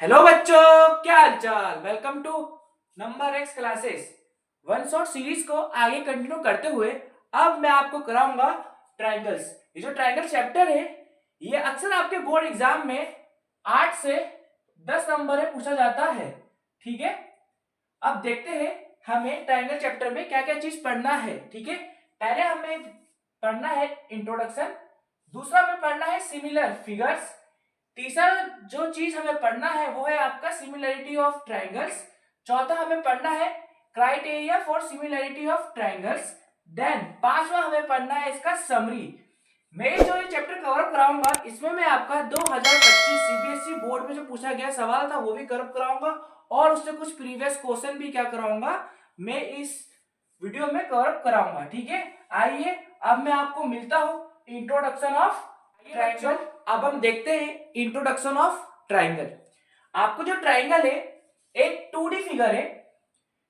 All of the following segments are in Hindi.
हेलो बच्चों, क्या हालचाल। Welcome to number X classes. One shot series को आगे कंटिन्यू करते हुए अब मैं आपको कराऊंगा ट्रायंगल्स। ये जो ट्रायंगल चैप्टर है ये अक्सर आपके बोर्ड एग्जाम में 8 से 10 नंबर में पूछा जाता है। ठीक है, अब देखते हैं हमें ट्रायंगल चैप्टर में क्या क्या चीज पढ़ना है। ठीक है, पहले हमें पढ़ना है इंट्रोडक्शन, दूसरा हमें पढ़ना है सिमिलर फिगर्स, तीसरा जो चीज हमें पढ़ना है वो है आपका सिमिलरिटी ऑफ ट्रायंगल्स, चौथा हमें पढ़ना है criteria for similarity of triangles, then पांचवा हमें पढ़ना है इसका समरी। मैं जो ये चैप्टर कवर कराऊंगा इसमें मैं आपका 2025 सीबीएसई बोर्ड में जो पूछा गया सवाल था वो भी कवर कराऊंगा और उससे कुछ प्रीवियस क्वेश्चन भी क्या कराऊंगा मैं इस वीडियो में कवर कराऊंगा। ठीक है, आइए अब मैं आपको मिलता हूं इंट्रोडक्शन ऑफ ट्रायंगल। अब हम देखते हैं इंट्रोडक्शन ऑफ ट्रायंगल। आपको जो ट्रायंगल है एक 2D फिगर है।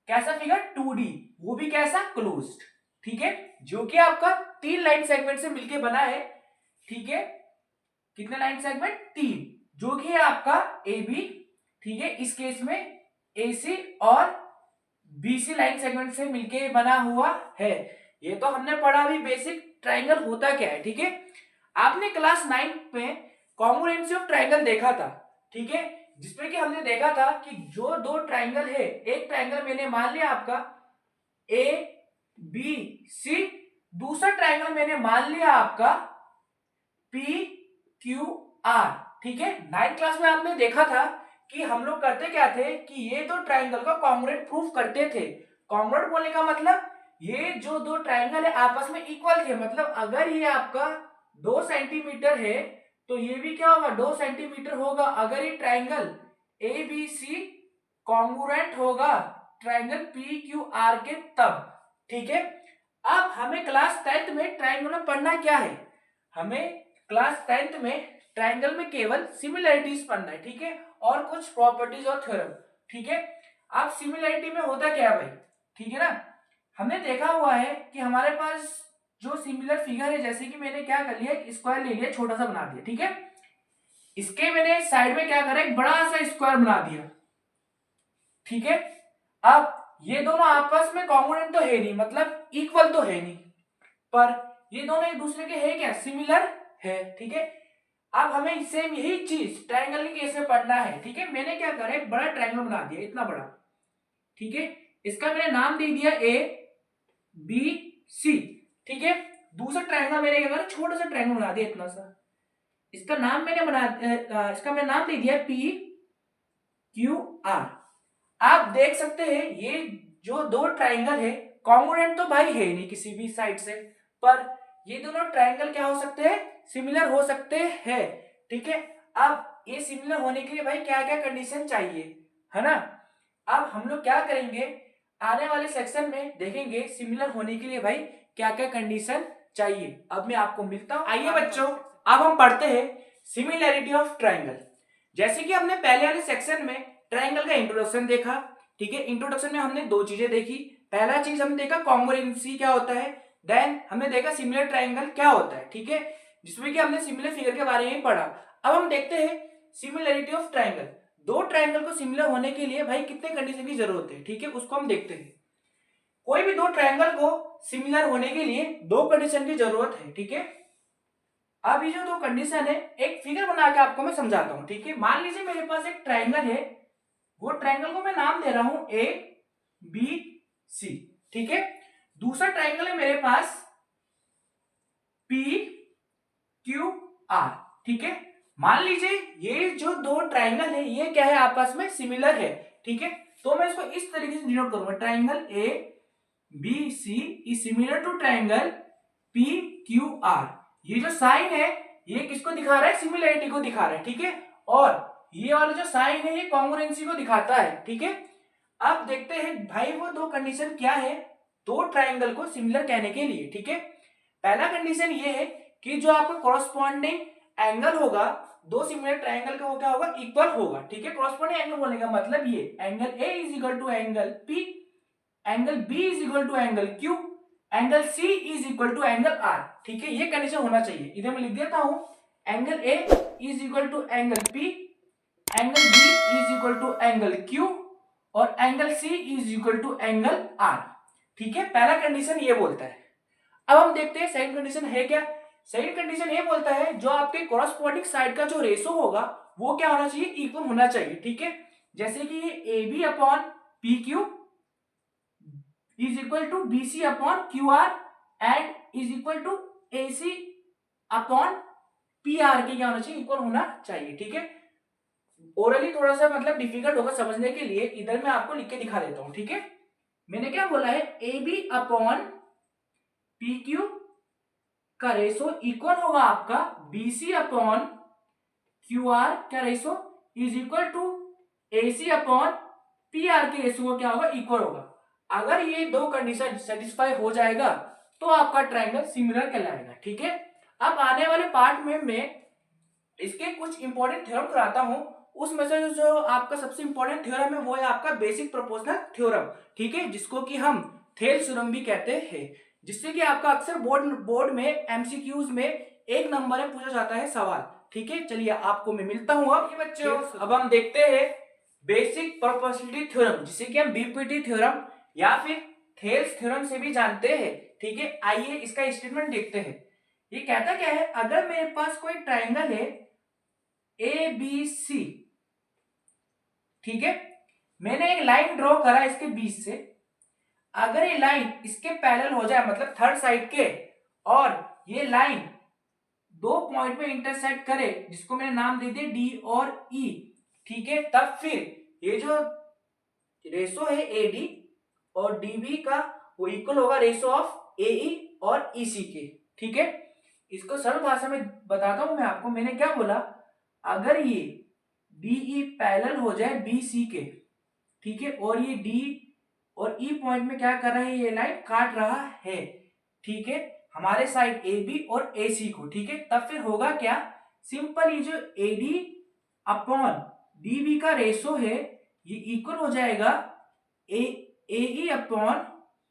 कैसा फिगर? 2D, वो भी कैसा? क्लोज्ड। ठीक है, जो कि आपका 3 लाइन सेगमेंट से मिलके बना है। ठीक है, कितने लाइन सेगमेंट? 3, जो कि है आपका AB। ठीक है, इस केस में AC और BC लाइन सेगमेंट से मिलके बना हुआ है। ये तो हमने पढ़ा अभी बेसिक ट्रायंगल होता क्या है। ठीक है, आपने क्लास 9 में कॉन्ग्रुएंसी ऑफ ट्रायंगल देखा था। ठीक है, जिसमें कि हमने देखा था कि जो दो ट्रायंगल है, एक ट्रायंगल मैंने मान लिया आपका ए बी सी, दूसरा ट्रायंगल मैंने मान लिया आपका पी क्यू आर। ठीक है, 9th क्लास में आपने देखा था कि हम लोग करते क्या थे कि ये दो ट्रायंगल का कॉन्ग्रुएंट प्रूफ करते थे। कॉन्ग्रुएंट बोलने का मतलब ये जो दो ट्रायंगल है आपस में इक्वल थे। मतलब अगर ये आपका 2 सेंटीमीटर है तो ये भी क्या होगा? 2 सेंटीमीटर होगा। अगर ये triangle A B C congruent होगा ट्रायंगल पी क्यू आर के तब। ठीक है, अब हमें क्लास 10th में ट्रायंगल में पढ़ना क्या है? हमें क्लास 10th में ट्रायंगल में केवल सिमिलरिटीज पढ़ना है। ठीक है, और कुछ प्रॉपर्टीज और थ्योरम। ठीक है, अब सिमिलरिटी में होता क्या है भाई? ठीक है ना, हमने देखा हुआ है कि हमारे पास जो सिमिलर फिगर है, जैसे कि मैंने क्या कर लिया, स्क्वायर ले लिया, छोटा सा बना दिया। ठीक है, इसके मैंने साइड में क्या करा, एक बड़ा सा स्क्वायर बना दिया। ठीक है, अब ये दोनों आपस में कॉन्ग्रुएंट तो है नहीं, मतलब इक्वल तो है नहीं, पर ये दोनों एक दूसरे के है क्या? सिमिलर है। ठीक है, अब हमें सेम यही चीज ट्रायंगल के केस में पढ़ना है। ठीक है, मैंने क्या करा, एक बड़ा ट्रायंगल बना दिया, इतना बड़ा। ठीक है, इसका मैंने नाम दे दिया ए बी सी। ठीक है, दूसरा ट्रायंगल मैंने क्या करा, छोटा सा ट्रायंगल बना दिया, इतना सा। इसका नाम मैंने नाम दे दिया पी क्यू आर। आप देख सकते हैं ये जो दो ट्रायंगल है कॉन्ग्रुएंट तो भाई है नहीं किसी भी साइड से, पर ये दोनों ट्रायंगल क्या हो सकते हैं? सिमिलर हो सकते हैं। ठीक है, अब ये सिमिलर होने के लिए भाई क्या क्या कंडीशन चाहिए, है ना? अब हम लोग क्या करेंगे, आने वाले सेक्शन में देखेंगे सिमिलर होने के लिए भाई क्या क्या कंडीशन चाहिए। अब मैं आपको मिलता हूं। आइए बच्चों, अब हम पढ़ते हैं सिमिलरिटी ऑफ ट्रायंगल। जैसे कि हमने पहले वाले सेक्शन में ट्रायंगल का इंट्रोडक्शन देखा। ठीक है, इंट्रोडक्शन में हमने दो चीजें देखी। पहला चीज हमने देखा कॉन्ग्रुएंसी क्या होता है, देन हमने देखा सिमिलर ट्रायंगल क्या होता है। ठीक है, जिसमें कि हमने सिमिलर फिगर के बारे में पढ़ा। अब हम देखते हैं सिमिलरिटी ऑफ ट्रायंगल। दो ट्रायंगल को सिमिलर होने के लिए भाई कितने कंडीशन की जरूरत है? ठीक है, उसको हम देखते हैं। कोई भी दो ट्रायंगल को सिमिलर होने के लिए दो कंडीशन की जरूरत है। ठीक है, अब ये जो दो कंडीशन है एक फिगर बना के आपको मैं समझाता हूं। ठीक है, मान लीजिए मेरे पास एक ट्रायंगल है, वो ट्रायंगल को मैं नाम दे रहा हूं ए बी सी। ठीक है, दूसरा ट्रायंगल है मेरे पास पी क्यू आर। ठीक है, मान लीजिए ये जो दो ट्रायंगल है ये क्या है? आपस में सिमिलर है। ठीक है, तो मैं इसको इस तरीके से डिनोट करूंगा, triangle A B C is similar to triangle P Q R. ये जो साइन है ये किसको दिखा रहा है? सिमिलरिटी को दिखा रहा है। ठीक है, और ये वाला जो साइन है ये कॉन्ग्रुएंसी को दिखाता है। ठीक है, अब देखते हैं भाई वो दो कंडीशन क्या है दो ट्रायंगल को सिमिलर कहने के लिए। ठीक है, पहला कंडीशन ये है कि जो आपका कॉरस्पॉन्डिंग एंगल होगा दो सिमिलर ट्रायंगल का वो क्या होगा? इक्वल होगा। ठीक है, कॉरस्पॉन्डिंग एंगल बोलने का मतलब ये angle A is equal to angle P, angle B is equal to angle Q, angle C is equal to angle R. ठीक है, ये कंडीशन होना चाहिए। इधर मैं लिख देता हूं, angle A is equal to angle P, angle B is equal to angle Q और angle C is equal to angle R. ठीक है, पहला कंडीशन ये बोलता है। अब हम देखते हैं सेकंड कंडीशन है क्या। सेकंड कंडीशन ये बोलता है जो आपके कॉरस्पॉन्डिंग साइड का जो रेशो होगा वो क्या होना चाहिए, इक्वल होना चाहिए। ठीक है, जैसे कि A B upon P Q is equal to B C upon Q R and is equal to A C upon P R के क्या होना चाहिए, इक्वल होना चाहिए। ठीक है, ओरली थोड़ा सा मतलब डिफिकल्ट होगा समझने के लिए, इधर मैं आपको लिख के दिखा देता हूं। ठीक है, मैंने क्या बोला है, A B upon P Q का रेशो इक्वल होगा आपका बीसी अपॉन क्यू आर क्या ratio is equal to AC upon P R के रेशो को क्या होगा, इक्वल होगा। अगर ये दो कंडीशन सेटिस्फाई हो जाएगा तो आपका ट्रायंगल सिमिलर कहलाएगा। ठीक है, अब आने वाले पार्ट में मैं इसके कुछ इंपॉर्टेंट थ्योरम कराता हूं। उसमें से जो आपका सबसे इंपॉर्टेंट थ्योरम है वो है आपका बेसिक प्रोपोर्शनल थ्योरम। ठीक है, जिसको कि हम थेल्स थ्योरम भी कहते हैं, जिससे कि आपका अक्सर बोर्ड में एमसीक्यूज में एक नंबर में पूछा जाता है सवाल। ठीक है, चलिए आपको मैं मिलता हूं। अब बच्चों अब हम देखते हैं बेसिक प्रोपोर्शनलिटी थ्योरम, जिसे कि हम बीपीटी थ्योरम या फिर थेल्स थ्योरम से भी जानते हैं। ठीक है, आइए इसका स्टेटमेंट देखते हैं। ये कहता क्या है, अगर मेरे पास कोई ट्राइंगल है ए बी सी, ठीक है, मैंने एक लाइन ड्रॉ करा इसके बीच से, अगर ये लाइन इसके पैरेलल हो जाए मतलब थर्ड साइड के, और ये लाइन दो पॉइंट में इंटरसेक्ट करे जिसको मैंने नाम दे दिया डी और ई, ठीक है, तब फिर ये जो रेशो है ए डी और डीबी का वो इक्वल होगा रेशो ऑफ ए ई और ई सी के। ठीक है, इसको सरल भाषा में बताता हूं मैं आपको। मैंने क्या बोला, अगर ये डीई पैरेलल हो जाए बी सी के, ठीक है, और ये डी और ई पॉइंट में क्या कर रहा है, ये लाइन काट रहा है, ठीक है, हमारे साइड ए बी और ए सी को। ठीक है, तब फिर होगा क्या, सिंपल ये जो A D upon D B का रेशो है ये इक्वल हो जाएगा ए ई अपॉन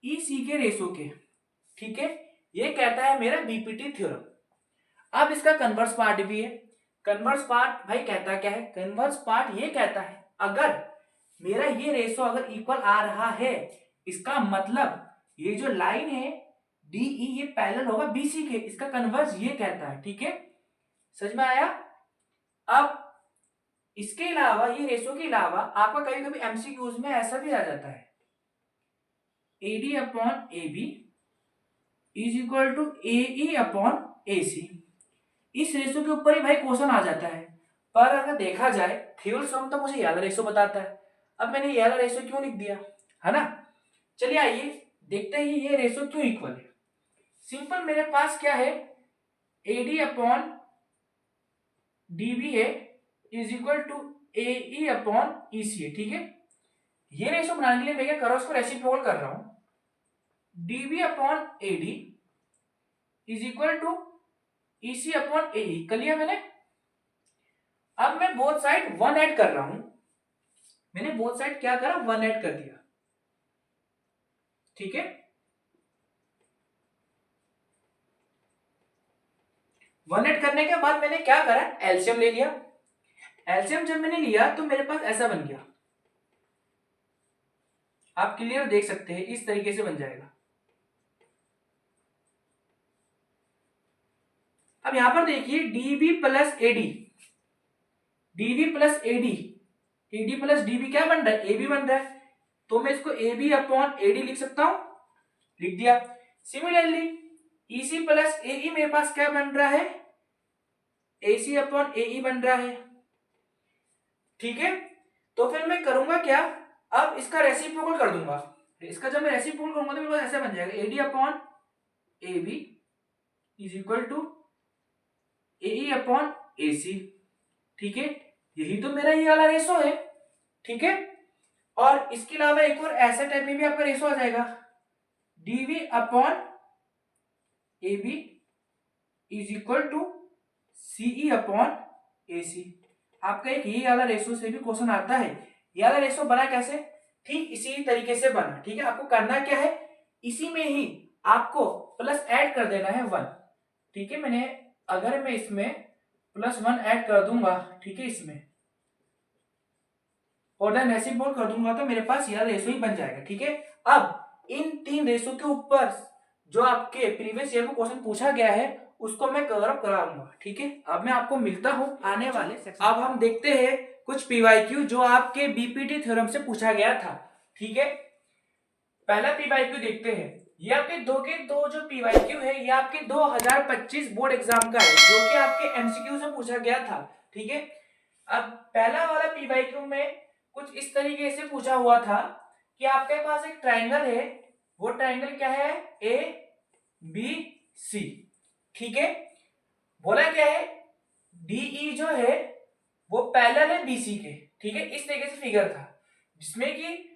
ई सी के रेशो के। ठीक है, ये कहता है मेरा बीपीटी थ्योरम। अब इसका कन्वर्स पार्ट भी है। कन्वर्स पार्ट भाई कहता क्या है, कन्वर्स पार्ट ये कहता है अगर मेरा ये रेशो अगर इक्वल आ रहा है, इसका मतलब ये जो लाइन है डीई ये पैरेलल होगा बीसी के, इसका कन्वर्स ये कहता है। ठीक है, समझ में आया। अब इसके अलावा ये रेशो के अलावा आपका कभी कभी एमसीक्यूज में ऐसा भी आ जाता है, AD upon A B is equal to A E upon A C. इस रेशो के ऊपर ही भाई क्वेश्चन आ जाता है, पर अगर देखा जाए थ्योरम तो मुझे ये वाला रेशो बताता है, अब मैंने ये वाला रेशो क्यों लिख दिया, है ना। चलिए आइए देखते हैं ये रेशो क्यों इक्वल है। सिंपल मेरे पास क्या है, एडी अपॉन डीबी है is equal to A E upon E C है। ठीक है, ये रेशो बनाने के लिए मैं क्या कर रहा हूं, उसको रेसिप्रोकल कर रहा हूं, DB upon AD is equal to EC upon A कर लिया मैंने। अब मैं बोथ साइड वन ऐड कर रहा हूं, मैंने बोथ साइड क्या करा, वन ऐड कर दिया। ठीक है, वन ऐड करने के बाद मैंने क्या करा, एलसीएम ले लिया। एलसीएम जब मैंने लिया तो मेरे पास ऐसा बन गया, आप क्लियर देख सकते हैं, इस तरीके से बन जाएगा। अब यहां पर देखिए DB plus AD, DB plus AD, AD plus DB क्या बन रहा है, एबी बन रहा है, तो मैं इसको एबी अपॉन एडी लिख सकता हूं, लिख दिया। सिमिलरली ईसी प्लस एई मेरे पास क्या बन रहा है, एसी अपॉन एई बन रहा है। ठीक है, तो फिर मैं करूंगा क्या, अब इसका रेसिप्रोकल कर दूंगा। इसका जब मैं रेसिप्रोकल करूंगा तो मेरे पास ऐसा बन जाएगा, AD upon AB is equal to AE upon AC. ठीक है, यही तो मेरा ये वाला रेशो है। ठीक है, और इसके अलावा एक और ऐसा टाइप में भी आपका रेशो आ जाएगा, DB upon A B is equal to CE upon A C. आपका एक ये वाला रेशो से भी क्वेश्चन आता है। ये वाला रेशो बना कैसे, ठीक इसी तरीके से बना। ठीक है, आपको करना क्या है, इसी में ही आपको प्लस ऐड कर देना है वन। ठीक है, मैंने अगर मैं इसमें प्लस वन ऐड कर दूंगा, ठीक है, इसमें और देन रेसिप्रोकल कर दूंगा तो मेरे पास यह रेशो ही बन जाएगा। ठीक है, अब इन 3 रेशो के ऊपर जो आपके प्रीवियस ईयर में क्वेश्चन पूछा गया है उसको मैं कवर अप कराऊंगा। ठीक है, अब मैं आपको मिलता हूं आने वाले सेक्शन। अब हम देखते हैं कुछ पीवाईक्यू जो आपके बीपीटी थ्योरम से पूछा गया था। ठीक है, पहला पीवाईक्यू देखते हैं। ये आपके दो जो पीवाईक्यू है ये आपके 2025 बोर्ड एग्जाम का है जो कि आपके एमसीक्यू से पूछा गया था। ठीक है, अब पहला वाला पीवाईक्यू में कुछ इस तरीके से पूछा हुआ था कि आपके पास एक ट्राइंगल है, वो ट्राइंगल क्या है, ए बी सी। ठीक है, बोला क्या है, डीई जो है वो पैरेलल है बीसी के। ठीक है, इस तरीके से फिगर था जिसमें कि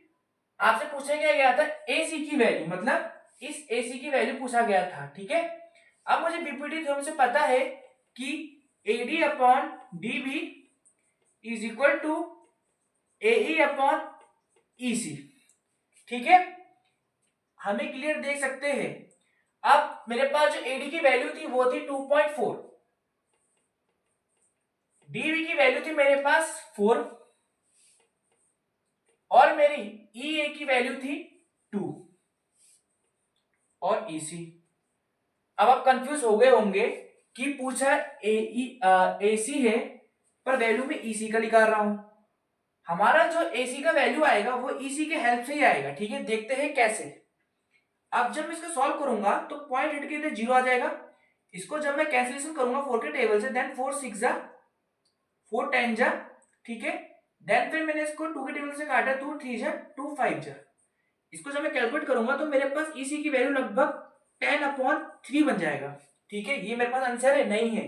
आपसे पूछा गया था एसी की वैल्यू, मतलब इस एसी की वैल्यू पूछा गया था। ठीक है, अब मुझे बीपीटी थ्योरम से पता है कि AD upon DB is equal to AE upon EC. ठीक है, हमें क्लियर देख सकते हैं। अब मेरे पास जो एडी की वैल्यू थी वो थी 2.4, डीबी की वैल्यू थी मेरे पास 4 और मेरी ईए की वैल्यू थी 2 और ईसी। अब आप कंफ्यूज हो गए होंगे कि पूछा एसी है पर वैल्यू में ईसी का निकाल रहा हूं। हमारा जो एसी का वैल्यू आएगा वो ईसी के हेल्प से ही आएगा। ठीक है, देखते हैं कैसे। अब जब मैं इसको सॉल्व करूंगा तो पॉइंट हट के 0 आ जाएगा। इसको जब मैं कैंसिलेशन करूंगा 4 के टेबल से, देन 4 6 जा 4 10 जा। ठीक है, देन फिर मैंने इसको 2 के टेबल से काटा, 2 3 जा 2 5 जा। इसको जब मैं कैलकुलेट करूंगा तो मेरे पास ईसी की वैल्यू लगभग 10/3 बन जाएगा। ठीक है, ये मेरे पास आंसर है, नहीं है,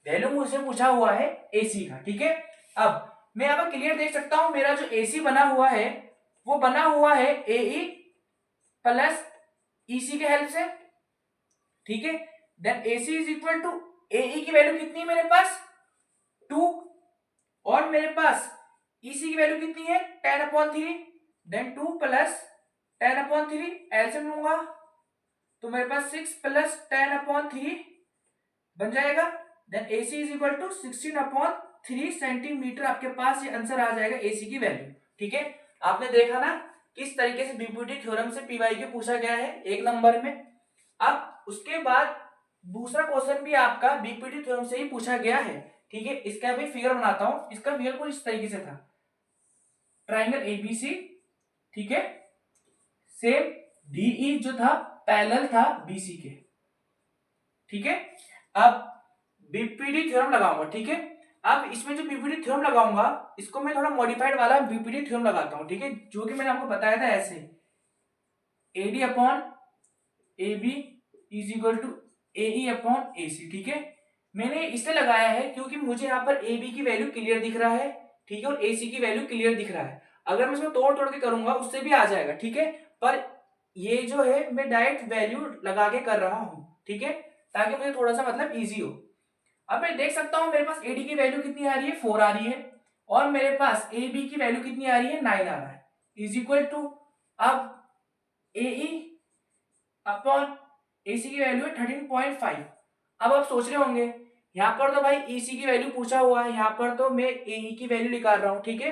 वैल्यू मुझसे पूछा हुआ है एसी का। ठीक है, अब मैं यहाँ पर क्लियर देख सकता हूं मेरा जो एसी बना हुआ है वो बना हुआ है एई प्लस ईसी के हेल्प से। ठीक है, then AC is equal to AE की वैल्यू कितनी है मेरे पास 2 और मेरे पास ईसी की वैल्यू कितनी है 10/3, देन 2 प्लस 10/3 एलसीएम लूंगा तो मेरे पास 6 प्लस 10/3 बन जाएगा। Then AC is equal to 16/3 centimetre. आपके पास ये आंसर आ जाएगा एसी की वैल्यू। ठीक है, आपने देखा ना किस तरीके से बीपीटी थ्योरम से पीवाईक्यू पूछा गया है 1 नंबर में। अब उसके बाद दूसरा क्वेश्चन भी आपका बीपीटी थ्योरम से ही पूछा गया है। ठीक है, इसका भी फिगर बनाता हूं। इसका फिगर कुछ इस तरीके से था, ट्राइंगल एबीसी। ठीक है, सेम डीई जो था पैरेलल था बीसी के। ठीक है, अब बीपीटी थ्योरम लगाऊंगा। ठीक है, अब इसमें जो बीपीटी थ्योरम लगाऊंगा इसको मैं थोड़ा मॉडिफाइड वाला बीपीटी थ्योरम लगाता हूं। ठीक है, जो कि मैंने आपको बताया था ऐसे, AD upon AB is equal to AE upon AC. ठीक है, मैंने इसलिए लगाया है क्योंकि मुझे यहाँ पर ए बी की वैल्यू क्लियर दिख रहा है। ठीक है, और ए सी की वैल्यू क्लियर दिख रहा है। अगर मैं इसको तोड़ तोड़ के करूंगा उससे भी आ जाएगा। ठीक है, पर ये जो है मैं डायरेक्ट वैल्यू लगा के कर रहा हूं। ठीक है, ताकि मुझे थोड़ा सा मतलब इजी हो। अब मैं देख सकता हूं मेरे पास एडी की वैल्यू कितनी आ रही है 4 आ रही है और मेरे पास ए बी की वैल्यू कितनी आ रही है 9 आ रहा है, इज इक्वल टू अब ए अपॉन एसी की वैल्यू है 13.5। अब आप सोच रहे होंगे यहाँ पर तो भाई ईसी की वैल्यू पूछा हुआ है, यहाँ पर तो मैं एई की वैल्यू निकाल रहा हूँ। ठीक है,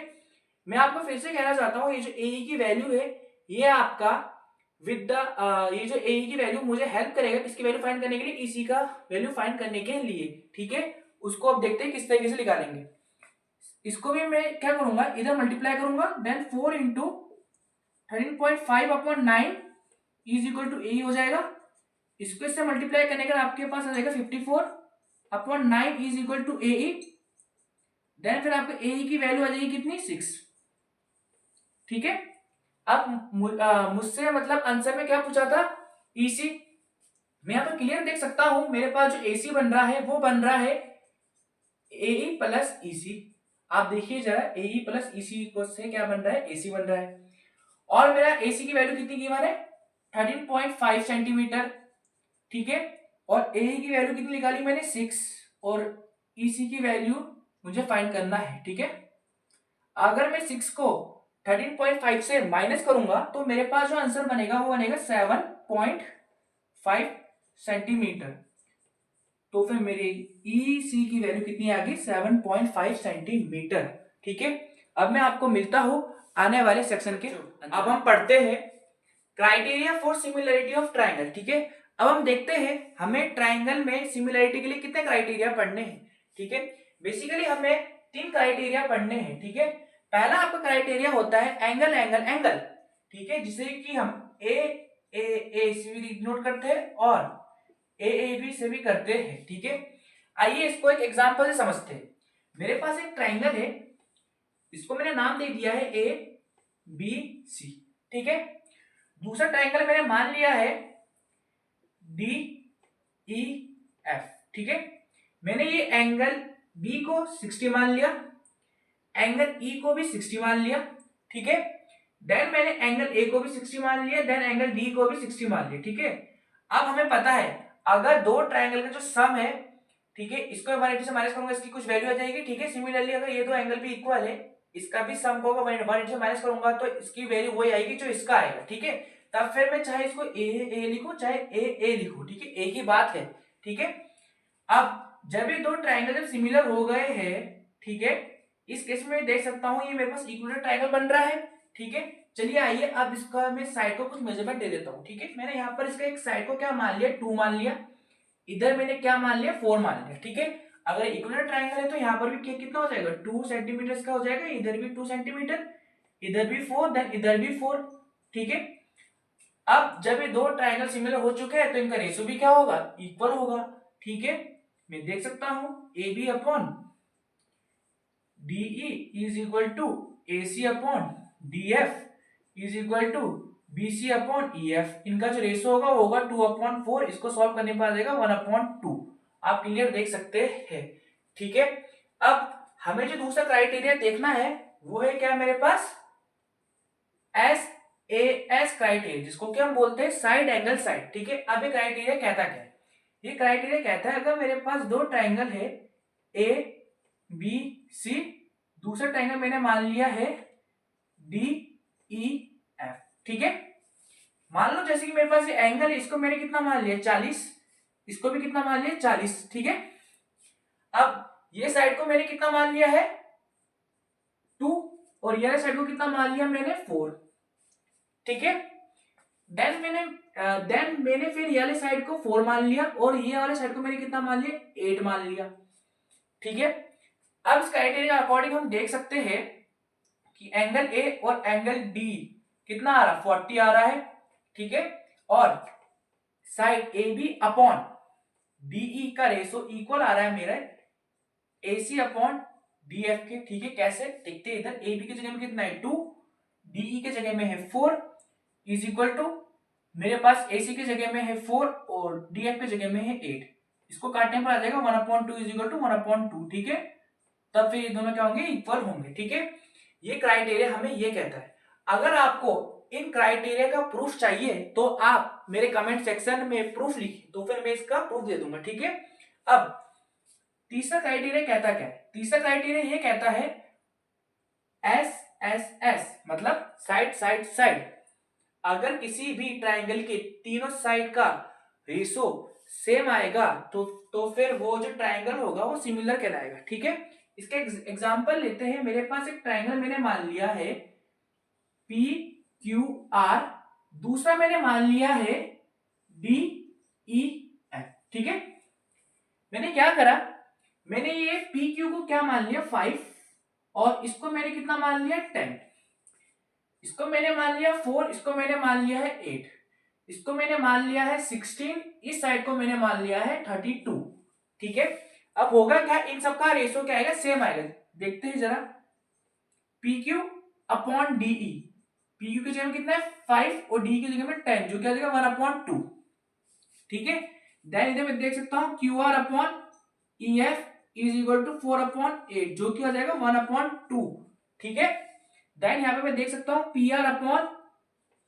मैं आपको फिर से कहना चाहता हूँ ये जो एई की वैल्यू है ये आपका विद द ये जो एई की वैल्यू मुझे हेल्प करेगा किसकी वैल्यू फाइंड करने के लिए, ईसी का वैल्यू फाइंड करने के लिए। ठीक है, उसको अब देखते हैं किस तरीके से निकालेंगे। इसको भी मैं क्या करूंगा, इधर मल्टीप्लाई करूंगा, then 4 into 13.5/9 is equal to A हो जाएगा। इसको इससे मल्टीप्लाई करने का आपके पास आ जाएगा 54/9 is equal to A. Then फिर आपको ए की वैल्यू आ जाएगी कितनी 6। ठीक है, अब मुझसे मतलब आंसर में क्या पूछा था ईसी। मैं यहाँ पर क्लियर देख सकता हूं मेरे पास जो एसी बन रहा है वो बन रहा है ए प्लस ईसी। आप देखिए जरा ए प्लस ईसी से क्या बन रहा है, एसी बन रहा है। और मेरा एसी की वैल्यू कितनी गिवन है 13.5 सेंटीमीटर। ठीक है, और ए की वैल्यू कितनी निकाली मैंने 6 और ईसी की वैल्यू मुझे फाइंड करना है। ठीक है, अगर मैं 6 को 13.5 से माइनस करूंगा तो मेरे पास जो आंसर बनेगा वो बनेगा 7.5 सेंटीमीटर। तो फिर मेरी ईसी की वैल्यू कितनी आ गई 7.5 सेंटीमीटर। ठीक है, अब मैं आपको मिलता हूँ आने वाले सेक्शन के। अब हम पढ़ते हैं criteria for similarity of triangle. ठीक है, अब हम देखते हैं हमें ट्राइंगल में सिमिलरिटी के लिए कितने क्राइटेरिया पढ़ने हैं। ठीक है, बेसिकली हमें 3 क्राइटेरिया पढ़ने हैं। ठीक है, पहला आपका क्राइटेरिया होता है एंगल एंगल एंगल। ठीक है, जिसे कि हम ए से भी नोट करते हैं और ए बी से भी करते हैं। ठीक है, आइए इसको एक एग्जांपल से समझते हैं। मेरे पास एक ट्राइंगल है, इसको मैंने नाम दे दिया है ए बी सी। ठीक है, दूसरा ट्राइंगल मैंने मान लिया है डी ई एफ। ठीक है, मैंने ये एंगल बी को 60 मान लिया, एंगल ई को भी 60 मान लिया। ठीक है, देन मैंने एंगल ए को भी 60 मान लिया, देन एंगल डी को भी 60 मान लिया। ठीक है, अब हमें पता है अगर दो ट्राइंगल का जो सम है, ठीक है, इसको 180 से माइनस करूंगा, इसकी कुछ वैल्यू आ जाएगी। ठीक है, सिमिलरली अगर ये दो एंगल भी इक्वल है, इसका भी सम को 180 से माइनस करूंगा तो इसकी वैल्यू वही आएगी जो इसका आएगा। ठीक है, तब फिर मैं चाहे इसको ए लिखूं चाहे ए लिखूं, ठीक है, एक ही बात है। ठीक है, अब जब ये दो ट्राइंगल जब सिमिलर हो गए हैं, ठीक है, इस केस में देख सकता हूं ये मेरे पास इक्विलेटरल ट्राइंगल बन रहा है। ठीक है, चलिए आइए अब इसका मैं साइड को कुछ मेजरमेंट दे देता हूं। ठीक है, मैंने यहाँ पर इसका एक साइड को क्या मान लिया, 2 मान लिया, इधर मैंने क्या मान लिया, 4 मान लिया। ठीक है, अगर इक्विलेटरल ट्राइंगल है तो यहाँ पर भी कितना हो जाएगा, 2 सेंटीमीटर का हो जाएगा, इधर भी 2 सेंटीमीटर, इधर भी 4, देन इधर भी 4। ठीक है, अब जब ये दो ट्राइंगल सिमिलर हो चुके हैं तो इनका रेशियो भी क्या होगा, इक्वल होगा। ठीक है, मैं देख सकता हूं A B upon DE is equal to A C upon D F is equal to B C upon E F. इनका जो रेशियो होगा वो होगा 2/4। इसको सॉल्व करने पर आ जाएगा 1/2। आप क्लियर देख सकते हैं। ठीक है, अब हमें जो दूसरा क्राइटेरिया देखना है वो है क्या मेरे पास, एस क्राइटेरिया, जिसको क्या हम बोलते हैं साइड एंगल साइड। ठीक है, अब ये क्राइटेरिया कहता क्या है, ये क्राइटेरिया कहता है अगर मेरे पास दो ट्राइंगल है ए बी सी, दूसरा ट्राइंगल मैंने मान लिया है डी ई एफ। ठीक है, मान लो जैसे कि मेरे पास ये एंगल है, इसको मैंने कितना मान लिया 40, इसको भी कितना मान लिया 40। ठीक है, अब ये साइड को मैंने कितना मान लिया है 2 और ये साइड को कितना मान लिया मैंने 4। ठीक है, देन मैंने फिर ये वाले साइड को 4 मान लिया और ये वाले साइड को मैंने कितना मान लिया 8 मान लिया। ठीक है, अब इस क्राइटेरिया अकॉर्डिंग हम देख सकते हैं कि एंगल ए और एंगल डी कितना आ रहा, 40 आ रहा है। ठीक है, और side A B upon DE का रेशो इक्वल आ रहा है मेरा A C upon D F के। ठीक है, कैसे देखते हैं, इधर ए बी की जगह में कितना है 2, डीई के जगह में है 4 इज इक्वल टू मेरे पास एसी की जगह में है 4 और डीएफ की जगह में है 8। इसको काटने पर आ जाएगा 1/2 इज इक्वल टू 1/2। ठीक है, तब फिर ये दोनों क्या होंगे, इक्वल होंगे। ठीक है, ये क्राइटेरिया हमें ये कहता है। अगर आपको इन क्राइटेरिया का प्रूफ चाहिए तो आप मेरे कमेंट सेक्शन में प्रूफ लिखिए, तो फिर मैं इसका प्रूफ दे दूंगा। ठीक है, अब तीसरा क्राइटेरिया कहता क्या है, तीसरा क्राइटेरिया ये कहता है एस एस एस, मतलब साइड साइड साइड। अगर किसी भी ट्राइंगल के तीनों साइड का रेशो सेम आएगा तो फिर वो जो ट्राइंगल होगा वो सिमिलर कहलाएगा। ठीक है, इसका एग्जांपल लेते हैं। मेरे पास एक ट्राइंगल मैंने मान लिया है पी क्यू आर, दूसरा मैंने मान लिया है डी ई एफ। ठीक है, मैंने क्या करा, मैंने ये पी क्यू को क्या मान लिया 5 और इसको मैंने कितना मान लिया 10, इसको मैंने मान लिया 4, इसको मैंने मान लिया है 8, इसको मैंने मान लिया है 16, इस साइड को मैंने मान लिया है 32। ठीक है, अब होगा क्या, इन सबका रेशो क्या आएगा, सेम आएगा। देखते हैं जरा, P Q upon DE, P Q की जगह में कितना है 5 और डी की जगह में 10, जो क्या आ जाएगा 1/2। ठीक है, देन इधर मैं देख सकता हूं Q R upon E F is equal to 4/8, जो कि आ जाएगा 1/2। ठीक है, देन यहाँ पे मैं देख सकता हूँ P R upon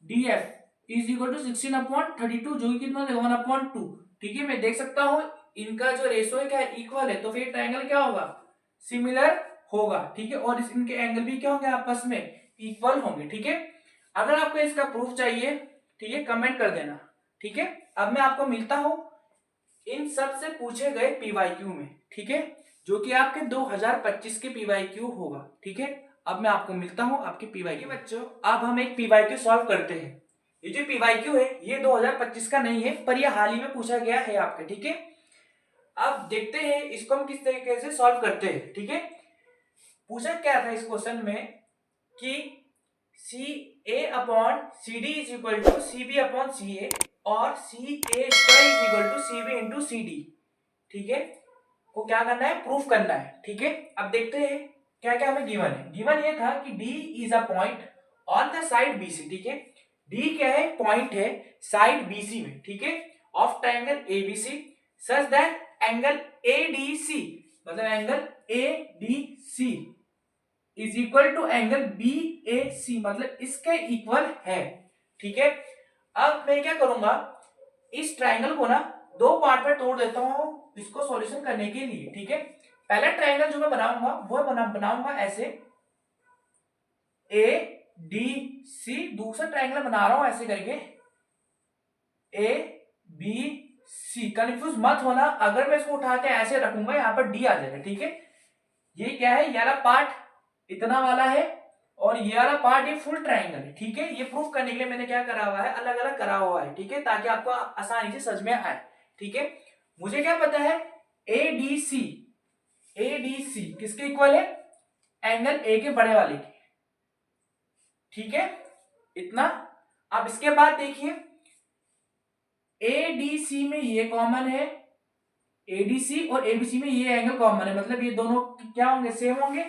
D F is equal to 16/32, जो कि कितना हो जाएगा 1/2। ठीक है, मैं देख सकता हूँ इनका जो रेशो है क्या है, इक्वल है, तो फिर ट्राइंगल क्या होगा, सिमिलर होगा। ठीक है, और इनके एंगल भी क्या होंगे, आपस में इक्वल होंगे। ठीक है, अगर आपको इसका प्रूफ चाहिए, ठीक है, कमेंट कर देना। ठीक है, अब मैं आपको मिलता हूं इन सब से पूछे गए पीवाईक्यू में। ठीक है, जो कि आपके 2025 के पीवाईक्यू होगा। ठीक है, अब मैं आपको मिलता हूं आपके पीवाईक्यू। बच्चों अब हम एक पीवाईक्यू सॉल्व करते हैं। ये जो पीवाईक्यू है ये 2025 का नहीं है, पर ये हाल ही में पूछा गया है आपके, ठीक है। अब देखते हैं इसको हम किस तरीके से सॉल्व करते हैं, ठीक है। पूछा क्या था इस क्वेश्चन में कि C A upon C D is equal to C B upon C A और C A square is equal to C B into C D, ठीक है। को क्या करना है, प्रूफ करना है, ठीक है। अब देखते हैं क्या क्या हमें गिवन है। गिवन ये था कि D is a point on the side BC, ठीक है। डी क्या है, पॉइंट है साइड बीसी में, ठीक है, of triangle ABC such that angle ADC मतलब angle ADC is equal to angle BAC मतलब इसके इक्वल है, ठीक है। अब मैं क्या करूंगा, इस ट्रायंगल को ना दो पार्ट में तोड़ देता हूं इसको सॉल्यूशन करने के लिए, ठीक है। पहला ट्रायंगल जो मैं बनाऊंगा वो बनाऊंगा ऐसे ए डी सी, दूसरा ट्रायंगल बना रहा हूं ऐसे करके ए बी सी। कंफ्यूज मत होना, अगर मैं इसको उठा के ऐसे रखूंगा यहाँ पर डी आ जाएगा, ठीक है। ये क्या है, ये वाला पार्ट इतना वाला है और ये वाला पार्ट ये फुल ट्रायंगल है, ठीक है। ये प्रूफ करने के लिए मैंने क्या करा हुआ है, अलग अलग करा हुआ है, ठीक है, ताकि आपको आसानी से समझ में आए, ठीक है। मुझे क्या पता है, एडीसी किसके इक्वल है, एंगल ए के बड़े वाले के, ठीक है, इतना। अब इसके बाद देखिए एडीसी में ये कॉमन है, एडीसी और एबीसी में ये एंगल कॉमन है, मतलब ये दोनों क्या होंगे, सेम होंगे,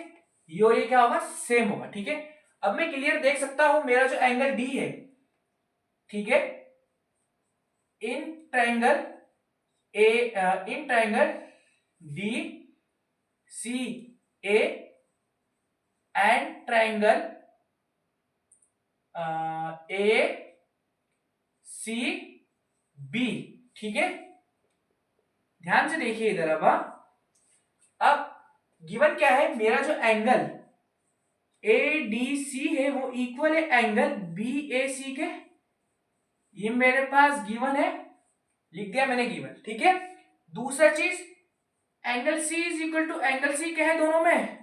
ये और ये क्या होगा, सेम होगा, ठीक है। अब मैं क्लियर देख सकता हूं मेरा जो एंगल डी है, ठीक है, in triangle D C A and triangle A C B, ठीक है। ध्यान से देखिए इधर। अब गिवन क्या है, मेरा जो एंगल एडीसी है वो इक्वल है एंगल बीएसी के, ये मेरे पास गिवन है, लिख दिया मैंने गिवन, ठीक है। दूसरा चीज angle C is equal to angle C क्या है, दोनों में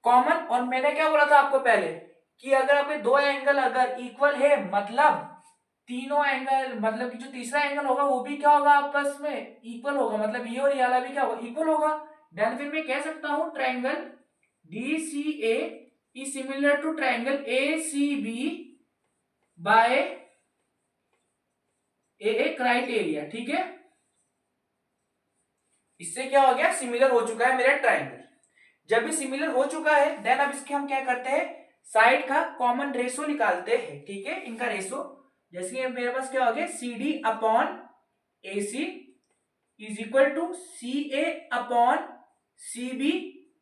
कॉमन। और मैंने क्या बोला था आपको पहले कि अगर आपके दो एंगल अगर इक्वल है मतलब तीनों एंगल, मतलब कि जो तीसरा एंगल होगा वो भी क्या होगा, आपस में इक्वल होगा, मतलब ये और ये वाला भी क्या होगा, इक्वल होगा। देन फिर मैं कह सकता हूं triangle DCA is similar to triangle ACB by A criteria, ठीक है। इससे क्या हो गया, सिमिलर हो चुका है मेरा ट्रायंगल। जब ये सिमिलर हो चुका है देन अब इसके हम क्या करते हैं, साइड का कॉमन रेशो निकालते हैं, ठीक है, इनका रेशो। जैसे कि मेरे पास क्या हो गया, CD upon AC is equal to CA upon CB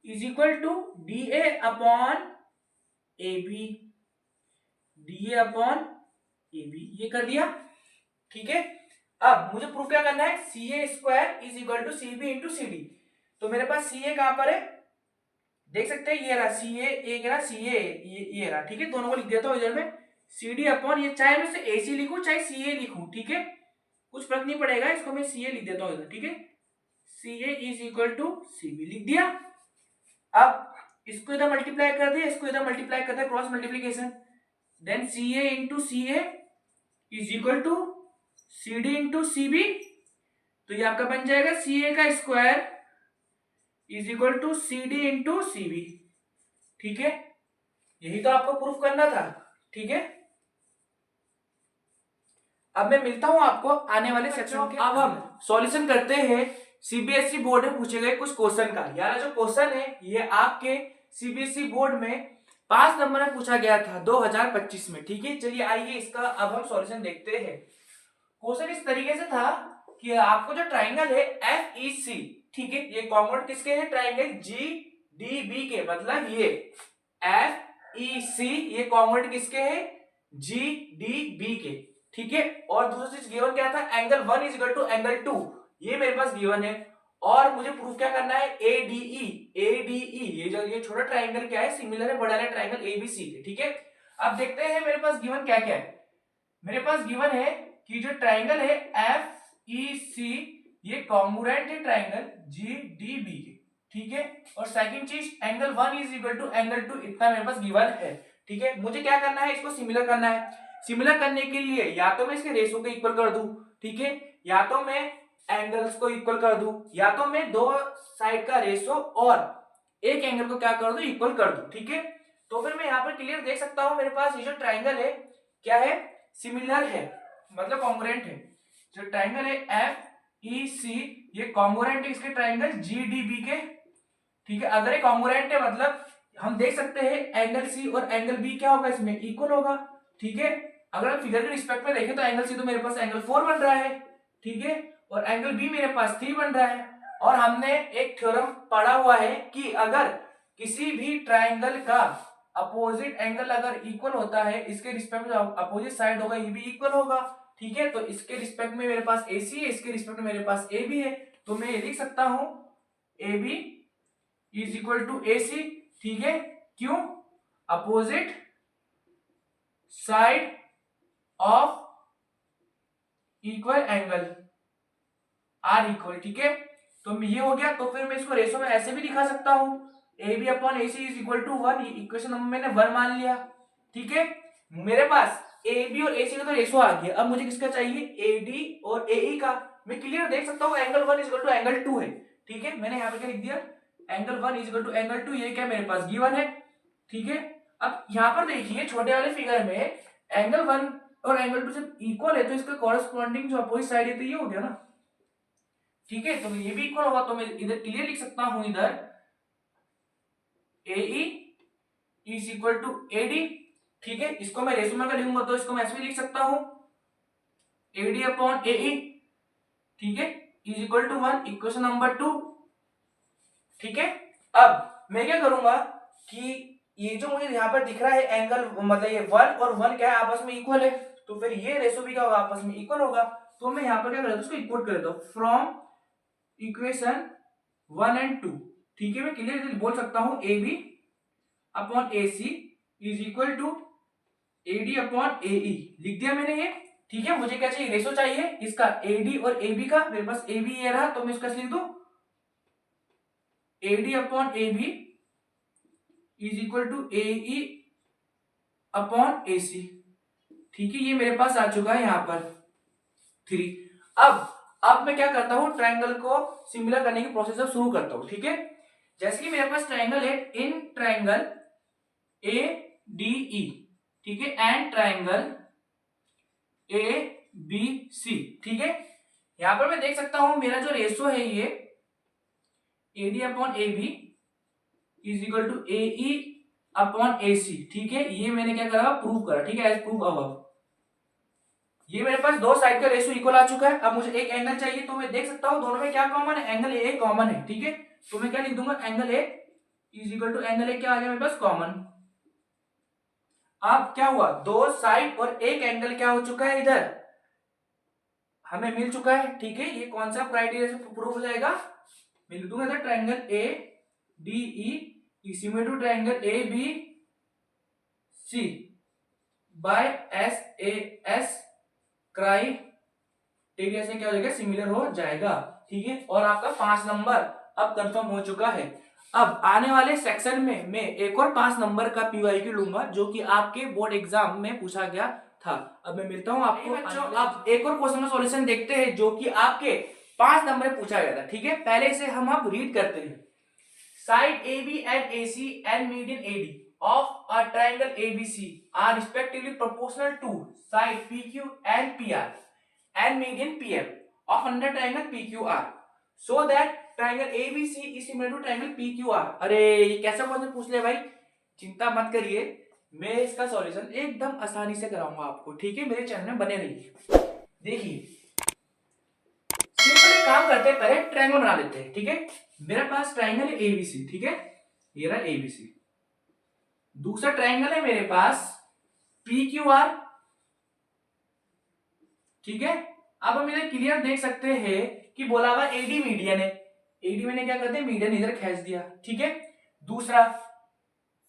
is equal to DA upon AB, DA upon AB, ये कर दिया, ठीक है। अब मुझे प्रूफ क्या करना है, CA square is equal to CB into CD। तो मेरे पास CA कहां पर है, देख सकते हैं ये रहा CA, एक रहा CA, ये रहा, ठीक है। दोनों को लिख देता हूं इधर में, CD अपॉन, ये चाहे मैं इसे AC लिखूं चाहे CA लिखूं, ठीक है, कुछ फर्क नहीं पड़ेगा, इसको मैं CA लिख देता हूं इधर, ठीक है। CA is equal to CB लिख दिया। अब इसको इधर मल्टीप्लाई कर दिया, इसको इधर मल्टीप्लाई कर दिया, cross multiplication, then CA into CA is equal to CD into CB। तो ये आपका बन जाएगा CA का square is equal to CD into CB, ठीक है। यही तो आपको प्रूफ करना था, ठीक है। अब मैं मिलता हूं आपको आने वाले सेक्शन के। अब हम सॉल्यूशन करते हैं सीबीएसई बोर्ड में पूछे गए कुछ क्वेश्चन का। यार जो क्वेश्चन है ये आपके सीबीएसई बोर्ड में 5 नंबर में पूछा गया था 2025 में, ठीक है। चलिए आइए इसका अब हम सॉल्यूशन देखते हैं। क्वेश्चन इस तरीके से था कि आपको जो ट्राइंगल है FEC, ठीक है, ये कॉन्ग्रुएंट किसके है, ट्राइंगल GDB के, मतलब ये FEC ये कॉन्ग्रुएंट किसके है, GDB के, ठीक है। और दूसरी चीज गिवन क्या था, angle 1 is equal to angle 2, ये मेरे पास गिवन है। और मुझे प्रूफ क्या करना है, ADE ये छोटा ट्राइंगल क्या है, सिमिलर है बड़ा ट्राइंगल ABC के, ठीक है। अब देखते हैं मेरे पास गिवन क्या क्या है। मेरे पास गिवन है कि जो ट्राइंगल है FEC ये कॉन्ग्रुएंट है ट्राइंगल GDB के, ठीक है। और सेकंड चीज angle 1 is equal to angle 2, इतना मेरे पास गिवन है। ठीक है, मुझे क्या करना है, इसको सिमिलर करना है। सिमिलर करने के लिए या तो मैं इसके रेशो को इक्वल कर दूं, ठीक है, या तो मैं एंगल्स को इक्वल कर दूं, या तो मैं दो साइड का रेशो और एक एंगल को क्या कर दूं, इक्वल कर दूं। ठीक है, तो फिर मैं यहाँ पर क्लियर देख सकता हूं मेरे पास ये जो ट्राइंगल है क्या है, सिमिलर है, मतलब कॉन्ग्रुएंट है। जो ट्राइंगल है एफ ई सी, ये कॉन्ग्रुएंट है इसके ट्राइंगल जी डी बी के। ठीक है, अगर ये कॉन्ग्रुएंट है मतलब हम देख सकते हैं एंगल सी और एंगल बी क्या होगा, इसमें इक्वल होगा। ठीक है, अगर हम फिगर के रिस्पेक्ट में देखें तो एंगल सी तो मेरे पास एंगल 4 बन रहा है, ठीक है, और एंगल बी मेरे पास 3 बन रहा है। और हमने एक थ्योरम पढ़ा हुआ है कि अगर किसी भी ट्राइंगल का अपोजिट एंगल अगर इक्वल होता है, इसके रिस्पेक्ट में अपोजिट साइड होगा ये भी इक्वल होगा। ठीक है, तो इसके रिस्पेक्ट में मेरे पास AC है, इसके रिस्पेक्ट में मेरे पास AB है, तो मैं ये लिख सकता हूं AB is equal to AC। ठीक है, क्यों, opposite side of equal angle are equal. ठीक है, तो ये हो गया। तो फिर मैं इसको रेशो में ऐसे भी दिखा सकता हूं, AB upon AC is equal to 1, equation number मैंने 1 मान लिया। ठीक है, मेरे पास AB और AC का तो रेशो आ गया, अब मुझे किसका चाहिए, AD और AE का। मैं क्लियर देख सकता हूं angle 1 is equal to angle 2 है। ठीक है, मैंने यहाँ पे क्या लिख दिया, angle 1 is equal to angle 2, ये क्या मेरे पास गिवन है। ठीक है, अब यहाँ पर देखिए छोटे वाले फिगर में एंगल 1 और एंगल 2 जब इक्वल है तो इसका कॉरेस्पॉन्डिंग जो अपोजिट साइड है तो ये हो गया ना। ठीक है, तो ये भी इक्वल होगा, तो मैं इधर क्लियर लिख सकता हूं, इधर AE is equal to AD। ठीक है, इसको मैं रेशो में लिखूंगा तो इसको मैं ऐसे भी लिख सकता हूं, AD अपॉन AE। ठीक है, is equal to 1, equation number 2। ठीक है, अब मैं क्या करूंगा कि ये जो मुझे यहाँ पर दिख रहा है एंगल, मतलब ये 1 और 1 क्या है, आपस में इक्वल है, तो फिर ये रेशो भी क्या होगा, आपस में इक्वल होगा। तो मैं यहाँ पर क्या कर देता हूँ, इसको इक्वल कर देता हूँ फ्रॉम इक्वेशन 1 एंड 2। ठीक है, मैं क्लियर बोल सकता हूँ AB upon AC is equal to AD upon AE, लिख दिया मैंने ये। ठीक है, मुझे क्या चाहिए, रेशो चाहिए इसका AD और AB का, मेरे पास AB ये रहा, तो मैं इसका लिख दूं AD upon AB is equal to AE upon AC। ठीक है, ये मेरे पास आ चुका है यहाँ पर 3। अब मैं क्या करता हूँ, ट्राइंगल को सिमिलर करने की प्रोसेस अब शुरू करता हूँ। ठीक है, जैसे कि मेरे पास ट्राइंगल है, इन ट्राइंगल ADE, ठीक है, एंड ट्राइंगल ABC। ठीक है, यहां पर मैं देख सकता हूं मेरा जो रेशो है ये AD upon AB is equal to AE upon AC। ठीक है, ये मैंने क्या करा, प्रूव करा। ठीक है, एज प्रूव अबव। ये मेरे पास दो साइड का रेशो इक्वल आ चुका है। अब मुझे एक एंगल चाहिए, तो मैं देख सकता हूं दोनों में क्या कॉमन है, एंगल A कॉमन है। ठीक है, तो मैं क्या लिख दूंगा, angle A is equal to angle A क्या आ गया मेरे पास, कॉमन। अब क्या हुआ, दो साइड और एक एंगल क्या हो चुका है, इधर हमें मिल चुका है। ठीक है, ये कौन सा क्राइटेरिया से प्रूव हो जाएगा, मैं लिख दूंगा triangle ADE is similar to triangle ABC by SAS criteria से क्या हो जाएगा, सिमिलर हो जाएगा। ठीक है, और आपका 5 नंबर अब कंफर्म हो चुका है। अब आने वाले सेक्शन में मैं एक और 5 नंबर का PYQ लूंगा जो कि आपके बोर्ड एग्जाम में पूछा गया था। अब मैं मिलता हूं आपको बच्चों, अब एक और क्वेश्चन का सॉल्यूशन देखते हैं जो कि आपके 5 नंबर में पूछा गया था। ठीक है, पहले इसे हम अब रीड करते हैं। Side AB and AC and median AD of a triangle ABC are respectively proportional to side PQ and PR and median PM of another triangle PQR, so that triangle ABC is similar to triangle PQR। अरे ये कैसा क्वेश्चन पूछ ले भाई, चिंता मत करिए, मैं इसका सॉल्यूशन एकदम आसानी से कराऊंगा आपको। ठीक है, मेरे चैनल में बने रहिए। देखिए सिंपल काम करते हैं, पहले ट्रायंगल बना लेते हैं। ठीक है, मेरे पास ट्रायंगल है ABC। ठीक है, ये रहा ABC। दूसरा ट्रायंगल है मेरे पास PQR। ठीक है, अब हम इधर क्लियर देख सकते हैं कि बोला हुआ AD मीडियन है, AD मैंने क्या कर दिया, मीडियन इधर खींच दिया। ठीक है, दूसरा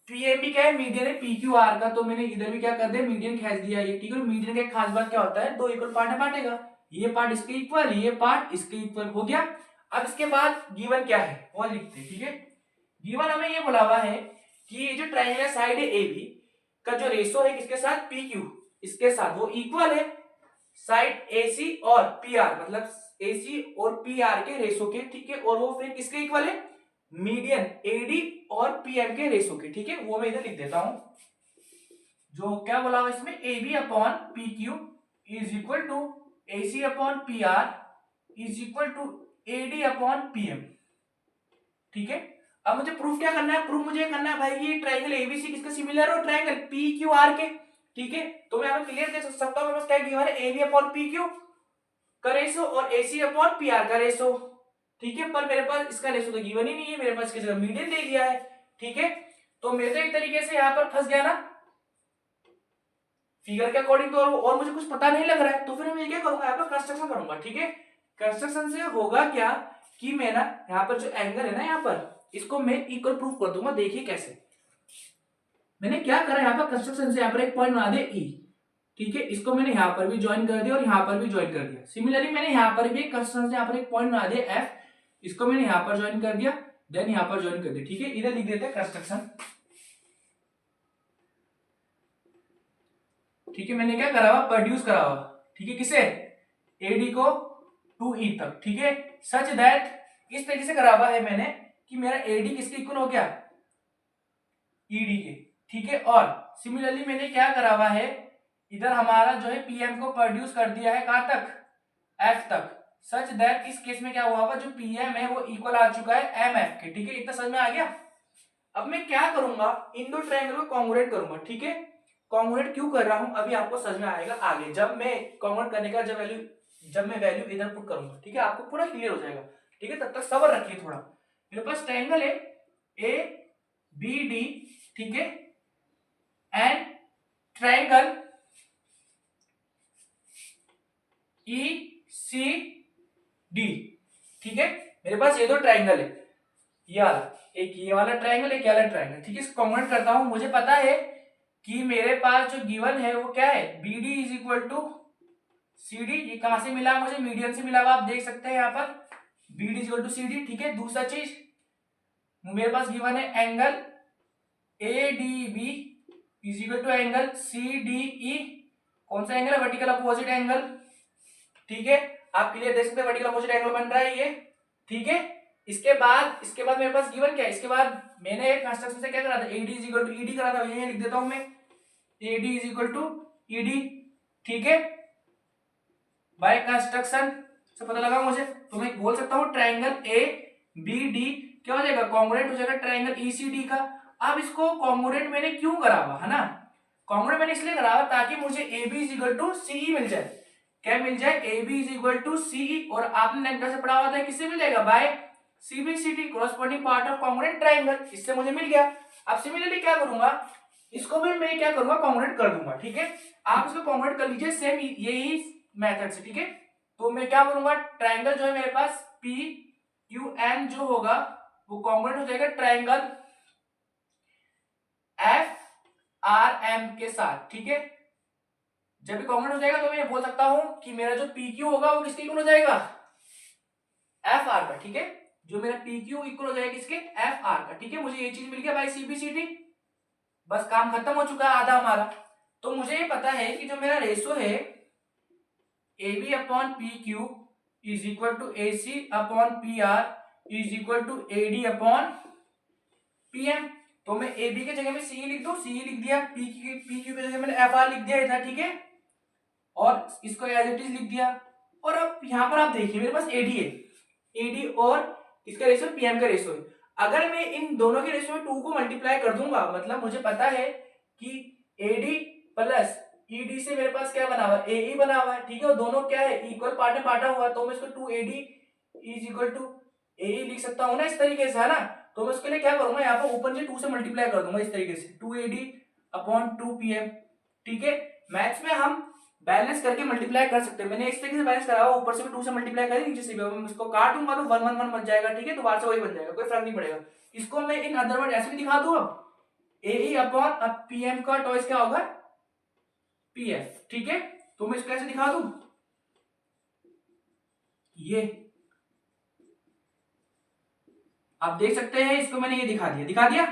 PMB क्या है, मीडियन है PQR का, तो मैंने इधर भी क्या कर दिया, मीडियन खींच दिया ये। ठीक है, मीडियन का खास बात क्या होता है, दो इक्वल पार्ट है, बांटेगा, ये पार्ट इसके इक्वल, ये पार्ट इसके इक्वल हो गया। अब इसके बाद गिवन क्या है वो लिखते हैं, ठीक है। गिवन हमें ये बोला हुआ है कि ये जो ट्रायंगुलर साइड है AB का जो रेशो है किसके साथ, PQ, इसके साथ वो इक्वल है साइड AC और PR, मतलब AC और PR के रेशो के, ठीक है। और वो फिर किसके इक्वल है, मीडियन AD और PM के रेशो के, ठीक है। वो मैं इधर लिख देता हूं, जो क्या बोला हुआ इसमें, AB upon PQ is equal to AC upon PR is equal to AD upon PM, ठीक है। अब मुझे प्रूफ क्या करना है, प्रूफ मुझे करना है भाई ये ट्रायंगल ABC किसका सिमिलर हो, ट्रायंगल PQR के, ठीक है। तो मैं यहाँ पे क्लियर देख सकता हूँ, मेरे पास क्या गिवन है, AB अपॉन PQ का रेशो और AC अपॉन PR का रेशो, ठीक है। पर मेरे पास इसका रेशो तो गिवन ही नहीं है, मेरे पास इसकी जगह मीडियन दे दिया है, ठीक है। तो मैं तो एक तरीके से यहाँ पर फंस गया ना फिगर के अकॉर्डिंग, तो और मुझे कुछ पता नहीं लग रहा है, तो फिर मैं क्या करूंगा, यहाँ पर कंस्ट्रक्शन करूंगा, ठीक है। कंस्ट्रक्शन से होगा क्या कि मैं ना यहाँ पर जो एंगल है ना, यहाँ पर इसको मैं इक्वल प्रूफ कर दूंगा। देखिए कैसे, मैंने क्या करा, यहाँ पर कंस्ट्रक्शन से यहाँ पर एक पॉइंट बना दे E, ठीक है। इसको मैंने यहाँ पर भी ज्वाइन कर दिया और यहाँ पर भी ज्वाइन कर दिया। सिमिलरली मैंने यहाँ पर भी कंस्ट्रक्शन से यहाँ पर एक पॉइंट बना दिया F, इसको मैंने यहाँ पर ज्वाइन कर दिया, देन यहाँ पर ज्वाइन कर दिया, ठीक है। इधर लिख देते हैं कंस्ट्रक्शन, ठीक है। मैंने क्या करा हुआ, प्रोड्यूस करा हुआ, ठीक है, किसे, AD को टू E तक, ठीक है। सच दैट इस तरीके से करा हुआ है मैंने कि मेरा AD किसके इक्वल हो गया, ED के, ठीक है। और सिमिलरली मैंने क्या करा हुआ है, इधर हमारा जो है PM को प्रोड्यूस कर दिया है कहां तक, F तक, सच दैट इस केस में क्या हुआ होगा, जो PM है वो इक्वल आ चुका है MF के, ठीक है। इतना समझ में आ गया। अब मैं क्या करूंगा, इन दो ट्रायंगल को कॉन्ग्रुएंट करूंगा, ठीक है। कॉन्ग्रुएंट क्यों कर रहा हूं अभी आपको समझ में आएगा आगे, जब मैं कॉन्ग्रुएंट करने का जब मैं वैल्यू इधर पुट करूंगा, ठीक है, आपको पूरा क्लियर हो जाएगा, ठीक है। तब तक सब्र रखिए थोड़ा। मेरे पास ट्रायंगल है ABD, ठीक है, एंड ट्रायंगल ECD, ठीक है। मेरे पास ये दो ट्रायंगल है, ये वाला, एक ये वाला ट्रायंगल, एक ये वाला ट्रायंगल, ठीक है। इसको कॉन्ग्रुएंट करता हूं। मुझे पता है कि मेरे पास जो गिवन है वो क्या है, BD is equal to CD। ये कहां से मिला मुझे, मीडियन से मिला हुआ, आप देख सकते हैं यहाँ पर BD is equal to CD, ठीक है। दूसरा चीज मेरे पास गिवन है angle ADB is equal to angle CDE। कौन सा एंगल है, वर्टिकल अपोजिट एंगल, ठीक है। आप क्लियर देख सकते हैं वर्टिकल अपोजिट एंगल बन रहा है ये, ठीक है। इसके बाद मेरे पास गिवन क्या है, इसके बाद मैंने कंस्ट्रक्शन से क्या करा था, AD is equal to ED करा था, ये लिख देता हूं मैं, AD is equal to ED, ठीक है। बाय कंस्ट्रक्शन से पता लगा मुझे, तो मैं बोल सकता हूं ट्रायंगल ABD क्या हो जाएगा, कॉन्ग्रुएंट हो जाएगा ट्रायंगल ECD का। अब इसको कॉन्ग्रुएंट मैंने क्यों करा हुआ है ना, कॉन्ग्रुएंट मैंने इसलिए करा हुआ ताकि मुझे AB is equal to CE मिल जाए। क्या मिल जाए, AB is equal to CE, और आपने नेक्स्ट से पढ़ा हुआ था किससे मिल जाएगा, by CBCD, corresponding part of congruent triangle, इससे मुझे मिल गया। अब सिमिलरली क्या करूंगा, इसको भी मैं क्या करूंगा, कॉन्ग्रुएंट कर दूंगा, ठीक है। आप इसको कॉन्ग्रुएंट कर लीजिए सेम यही मेथड से, ठीक है। तो मैं क्या करूंगा, ट्रायंगल जो है मेरे पास PQN जो होगा वो कॉन्ग्रुएंट हो जाएगा ट्रायंगल FRM के साथ, ठीक है। जब भी कॉन्ग्रुएंट हो जाएगा तो मैं ये बोल सकता हूं कि मेरा जो PQ होगा वो किसके इक्वल हो जाएगा, FR का, ठीक है। जो मेरा PQ इक्वल हो जाएगा किसके, FR का, ठीक है। मुझे ये चीज मिल गया बाय CBCD, बस काम खत्म हो चुका है आधा हमारा। तो मुझे ये पता है कि जो मेरा रेशो है AB upon PQ is equal to AC upon PR is equal to AD upon PM। तो मैं AB के जगह में CE लिख दूं, CE लिख दिया, PQ की जगह मैंने FR लिख दिया इधर, ठीक है, और इसको एज इट इज लिख दिया। और अब यहाँ पर आप देखिए मेरे पास AD है, AD और इसका रेशो PM का रेशो है। अगर मैं इन दोनों के रेशो में 2 को मल्टीप्लाई कर दूंगा, मतलब मुझे पता है कि AD प्लस ED से मेरे पास क्या बना हुआ है, AE बना हुआ है, ठीक है। और दोनों क्या है, इक्वल पार्ट में बांटा हुआ है, तो मैं इसको 2AD is equal to AE लिख सकता हूं ना, इस तरीके से, है ना। तो मैं उसके लिए क्या करूंगा, यहाँ पर ऊपर से 2 से मल्टीप्लाई कर दूंगा इस तरीके से, 2AD अपॉन 2PM, ठीक है। मैथ्स में हम बैलेंस करके मल्टीप्लाई कर सकते हैं, मैंने इस तरीके से बैलेंस करा हुआ, ऊपर से भी 2 से मल्टीप्लाई करें, नीचे से भी। मैं इसको काटूंगा तो 1 1 1 बन जाएगा, ठीक है। दोबारा से वही बन जाएगा, कोई फर्क नहीं पड़ेगा। इसको मैं इन अदर वर्ड ऐसे भी दिखा दूं, अब AE अपॉन अब PM का टॉइस क्या होगा, PF, ठीक है। तो मैं इसको ऐसे दिखा दूं, ये आप देख सकते हैं इसको मैंने ये दिखा दिया।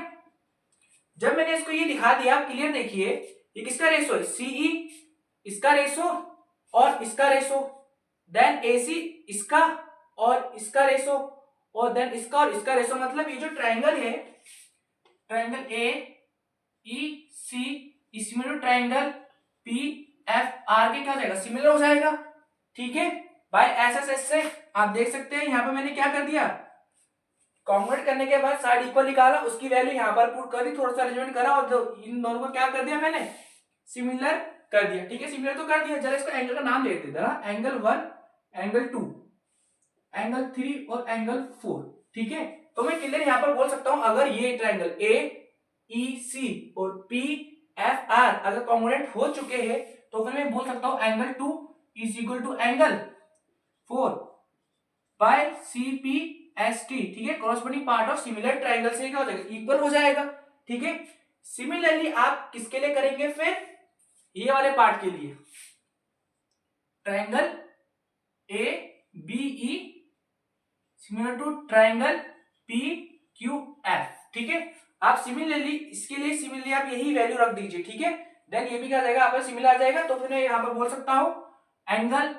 जब मैंने इसको ये दिखा दिया, क्लियर देखिए ये किसका रेशो है, सीई इसका रेशो और इसका रेशो, देन एसी इसका और इसका रेशो, और देन इसका और इसका रेशो। मतलब ये जो ट्रायंगल है, ट्रायंगल ए ई सी, इसमें जो ट्रायंगल पी एफ आर के क्या हो जाएगा, सिमिलर हो जाएगा। ठीक है, बाय एस एस एस से आप देख सकते हैं यहाँ पे मैंने क्या कर दिया, कॉन्वर्ट करने के बाद साइड इक्वल निकाला, उसकी वैल्यू यहाँ पर पुट कर दी, थोड़ा सा अरेंजमेंट करा और इन दोनों को क्या कर दिया मैंने, सिमिलर कर दिया। ठीक है, सिमिलर तो कर दिया, जरा इसको एंगल का नाम दे देते हैं, एंगल 1, एंगल 2, एंगल 3 और एंगल 4। ठीक है, तो मैं क्लियर यहाँ पर बोल सकता हूं, अगर ये ट्रायंगल ए ई सी और पी एफ आर अगर कॉन्ग्रुएंट हो चुके हैं तो फिर मैं बोल सकता हूं angle 2 is equal to angle 4 by C P S T. ठीक है, corresponding part of similar triangle से क्या हो जाएगा, इक्वल हो जाएगा। ठीक है, सिमिलरली आप किसके लिए करेंगे, फिर ये वाले पार्ट के लिए, triangle A B E similar to triangle P Q F. ठीक है, आप सिमिलरली इसके लिए सिमिलरली आप यही वैल्यू रख दीजिए। ठीक है, देन ये भी क्या आ जाएगा, आपका सिमिलर आ जाएगा। तो फिर मैं यहां पर बोल सकता हूं angle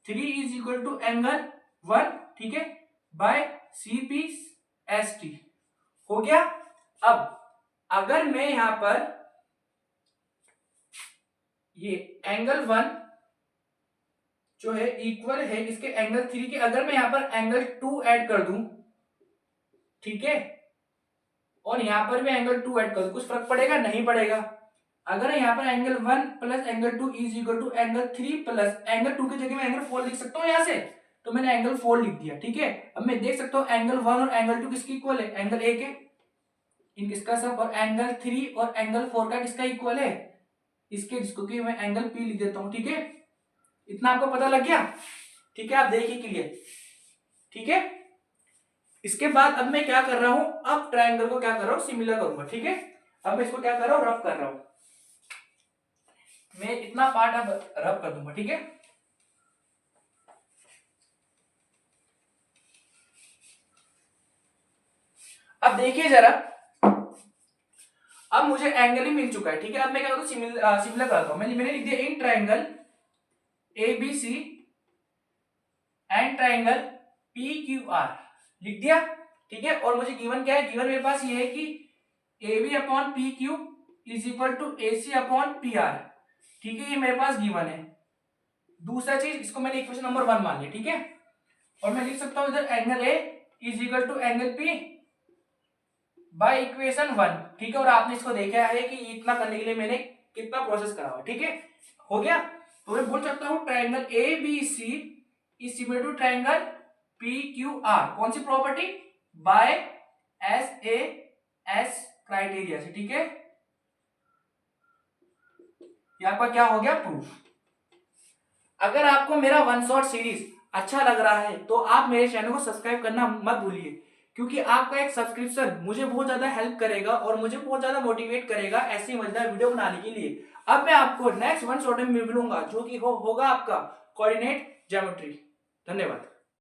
3 is equal to angle 1। ठीक है, by C P S T हो गया। अब अगर मैं यहां पर ये एंगल 1 जो है इक्वल है इसके एंगल 3 के, अगर मैं यहां पर एंगल 2 ऐड कर दूं, ठीक है, और यहां पर भी एंगल 2 ऐड कर दूं, कुछ फर्क पड़ेगा, नहीं पड़ेगा। अगर यहां पर angle 1 plus angle 2 is equal to angle 3 plus angle 2 की जगह मैं एंगल 4 लिख सकता हूं यहां से, तो मैंने एंगल 4 लिख दिया। ठीक है, अब मैं देख सकता हूं एंगल 1 और एंगल 2 किसके इक्वल है, एंगल ए के, इन किसका सब, और एंगल 3 और एंगल 4 का किसका इक्वल है, इसके, जिसको कि मैं एंगल पी लिख देता हूं। ठीक है, इतना आपको पता लग गया। ठीक है, आप देखिए क्लियर। ठीक है, इसके बाद अब मैं क्या कर रहा हूं, अब ट्रायंगल को क्या कर रहा हूं, सिमिलर करूंगा। ठीक है, अब मैं इसको क्या कर रहा हूं, रफ कर रहा हूं, मैं इतना पार्ट अब रफ कर दूंगा। ठीक है, अब देखिए जरा, अब मुझे एंगल ही मिल चुका है। ठीक है, अब मैं क्या करूं, सिमिलर करता हूं। मैंने लिख दिया in triangle A B C and triangle P Q R, लिख दिया। ठीक है, और मुझे गिवन क्या है, गिवन मेरे पास ये है कि A B upon P Q is equal to A C upon P R. ठीक है, ये मेरे पास गिवन है। दूसरा चीज, इसको मैंने इक्वेशन नंबर 1 मान लिया। ठीक है, और मैं लिख सकता हूं इधर angle A is equal to angle P by equation 1। ठीक है, और आपने इसको देखा है कि इतना करने के लिए मैंने कितना प्रोसेस करा हुआ। ठीक है, हो गया। तो मैं बोल सकता हूं triangle A B C is similar to triangle P Q R, कौन सी property, by S A S criteria से। ठीक है, ये आपका क्या हो गया, प्रूफ। अगर आपको मेरा वन शॉट सीरीज अच्छा लग रहा है तो आप मेरे चैनल को सब्सक्राइब करना मत भूलिए, क्योंकि आपका एक सब्सक्रिप्शन मुझे बहुत ज्यादा हेल्प करेगा और मुझे बहुत ज्यादा मोटिवेट करेगा ऐसी मजेदार वीडियो बनाने के लिए। अब मैं आपको नेक्स्ट वन शॉट में मिलूंगा जो कि होगा आपका कोऑर्डिनेट ज्योमेट्री। धन्यवाद।